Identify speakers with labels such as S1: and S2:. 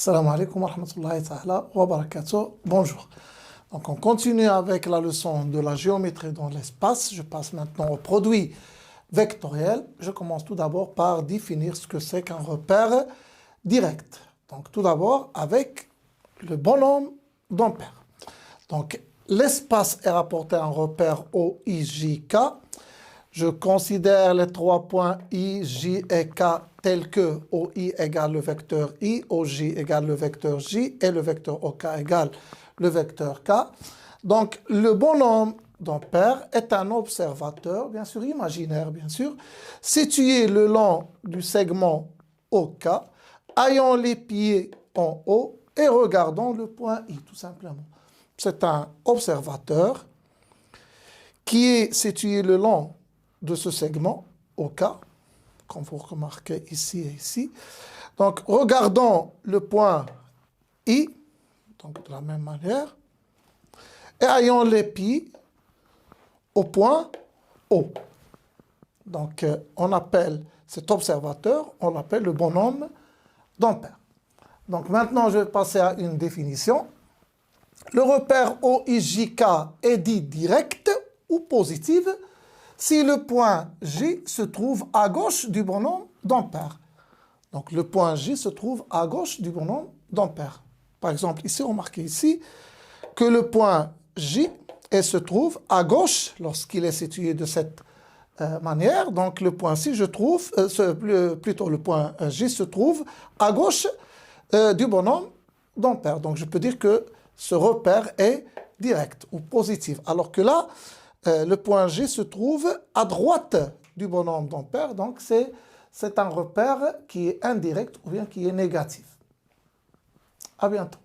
S1: Assalamu alaikum wa rahmatullahi ta'ala wa barakatuh. Bonjour. Donc on continue avec la leçon de la géométrie dans l'espace. Je passe maintenant au produit vectoriel. Je commence tout d'abord par définir ce que c'est qu'un repère direct. Donc tout d'abord avec le bonhomme d'Ampère. Donc l'espace est rapporté à un repère OIJK. Je considère les trois points I, J et K tels que OI égale le vecteur I, OJ égale le vecteur J et le vecteur OK égale le vecteur K. Donc, le bonhomme d'Ampère est un observateur, bien sûr imaginaire, bien sûr, situé le long du segment OK, ayant les pieds en haut et regardant le point I, tout simplement. C'est un observateur qui est situé le long de ce segment OK, comme vous remarquez ici et ici. Donc, regardons le point I, donc de la même manière, et ayant les pieds au point O. Donc, on appelle cet observateur, on l'appelle le bonhomme d'Ampère. Donc, maintenant, je vais passer à une définition. Le repère OIJK est dit direct ou positif si le point J se trouve à gauche du bonhomme d'Ampère. Donc, le point J se trouve à gauche du bonhomme d'Ampère. Par exemple, ici, remarquez ici que le point J se trouve à gauche lorsqu'il est situé de cette manière. Donc, le point C, plutôt le point J se trouve à gauche du bonhomme d'Ampère. Donc, je peux dire que ce repère est direct ou positif. Alors que là, le point G se trouve à droite du bonhomme d'Ampère, donc c'est un repère qui est indirect ou bien qui est négatif. À bientôt.